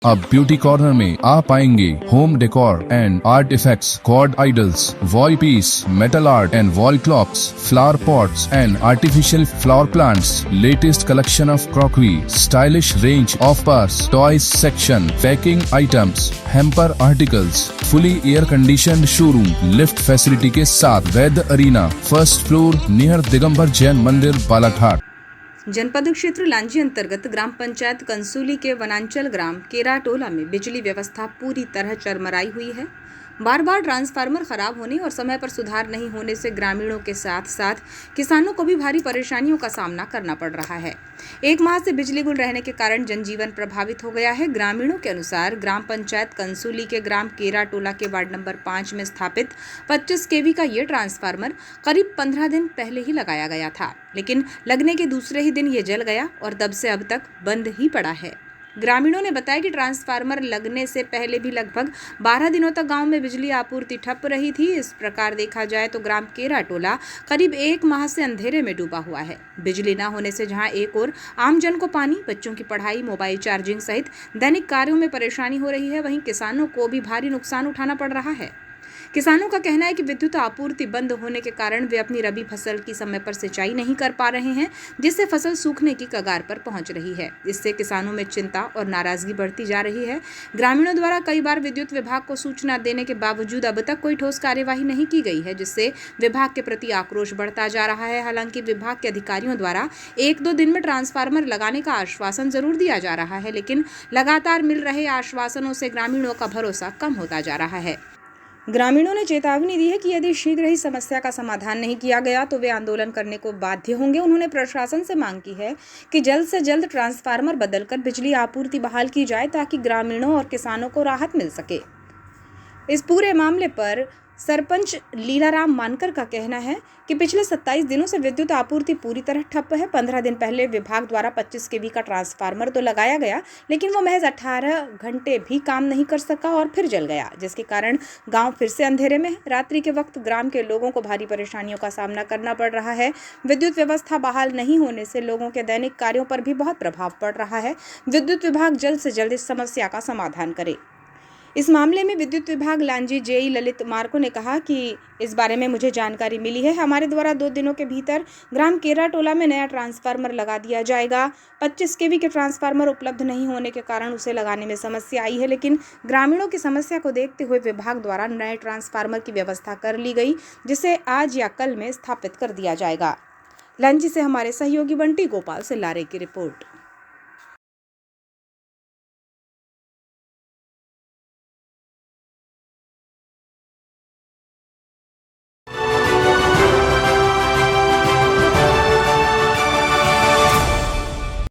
अब beauty corner में आप पाएंगे home decor and art effects, god idols, wall piece, metal art and wall clocks, flower pots and artificial flower plants, latest collection of crockery, stylish range of purse, toys section, packing items, hamper articles, fully air conditioned showroom, lift facility के साथ Vaid arena, first floor near Digambar Jain mandir, Balaghat. जनपद क्षेत्र लांजी अंतर्गत ग्राम पंचायत कंसूली के वनांचल ग्राम केराटोला में बिजली व्यवस्था पूरी तरह चरमराई हुई है। बार बार ट्रांसफार्मर खराब होने और समय पर सुधार नहीं होने से ग्रामीणों के साथ साथ किसानों को भी भारी परेशानियों का सामना करना पड़ रहा है। एक माह से बिजली गुल रहने के कारण जनजीवन प्रभावित हो गया है। ग्रामीणों के अनुसार ग्राम पंचायत कंसूली के ग्राम केराटोला के वार्ड नंबर 5 में स्थापित 25 kV का ये ट्रांसफार्मर करीब 15 दिन पहले ही लगाया गया था, लेकिन लगने के दूसरे ही दिन ये जल गया और तब से अब तक बंद ही पड़ा है। ग्रामीणों ने बताया कि ट्रांसफार्मर लगने से पहले भी लगभग 12 दिनों तक गांव में बिजली आपूर्ति ठप रही थी। इस प्रकार देखा जाए तो ग्राम केराटोला करीब 1 माह से अंधेरे में डूबा हुआ है। बिजली न होने से जहां एक ओर आमजन को पानी, बच्चों की पढ़ाई, मोबाइल चार्जिंग सहित दैनिक कार्यों में परेशानी हो रही है, वहीं किसानों को भी भारी नुकसान उठाना पड़ रहा है। किसानों का कहना है कि विद्युत आपूर्ति बंद होने के कारण वे अपनी रबी फसल की समय पर सिंचाई नहीं कर पा रहे हैं, जिससे फसल सूखने की कगार पर पहुंच रही है। इससे किसानों में चिंता और नाराजगी बढ़ती जा रही है। ग्रामीणों द्वारा कई बार विद्युत विभाग को सूचना देने के बावजूद अब तक कोई ठोस कार्यवाही नहीं की गई है, जिससे विभाग के प्रति आक्रोश बढ़ता जा रहा है। हालांकि विभाग के अधिकारियों द्वारा 1-2 दिन में ट्रांसफार्मर लगाने का आश्वासन जरूर दिया जा रहा है, लेकिन लगातार मिल रहे आश्वासनों से ग्रामीणों का भरोसा कम होता जा रहा है। ग्रामीणों ने चेतावनी दी है कि यदि शीघ्र ही समस्या का समाधान नहीं किया गया तो वे आंदोलन करने को बाध्य होंगे। उन्होंने प्रशासन से मांग की है कि जल्द से जल्द ट्रांसफार्मर बदलकर बिजली आपूर्ति बहाल की जाए ताकि ग्रामीणों और किसानों को राहत मिल सके। इस पूरे मामले पर सरपंच लीलाराम मानकर का कहना है कि पिछले 27 दिनों से विद्युत आपूर्ति पूरी तरह ठप है। 15 दिन पहले विभाग द्वारा 25 kV का ट्रांसफार्मर तो लगाया गया, लेकिन वो महज 18 घंटे भी काम नहीं कर सका और फिर जल गया, जिसके कारण गांव फिर से अंधेरे में है। रात्रि के वक्त ग्राम के लोगों को भारी परेशानियों का सामना करना पड़ रहा है। विद्युत व्यवस्था बहाल नहीं होने से लोगों के दैनिक कार्यों पर भी बहुत प्रभाव पड़ रहा है। विद्युत विभाग जल्द से जल्द इस समस्या का समाधान करे। इस मामले में विद्युत विभाग लांजी जेई ललित मार्को ने कहा कि इस बारे में मुझे जानकारी मिली है। हमारे द्वारा 2 दिनों के भीतर ग्राम केराटोला में नया ट्रांसफार्मर लगा दिया जाएगा। 25 kV के ट्रांसफार्मर उपलब्ध नहीं होने के कारण उसे लगाने में समस्या आई है, लेकिन ग्रामीणों की समस्या को देखते हुए विभाग द्वारा नए ट्रांसफार्मर की व्यवस्था कर ली गई, जिसे आज या कल में स्थापित कर दिया जाएगा। लांजी से हमारे सहयोगी बंटी गोपाल से लारे की रिपोर्ट।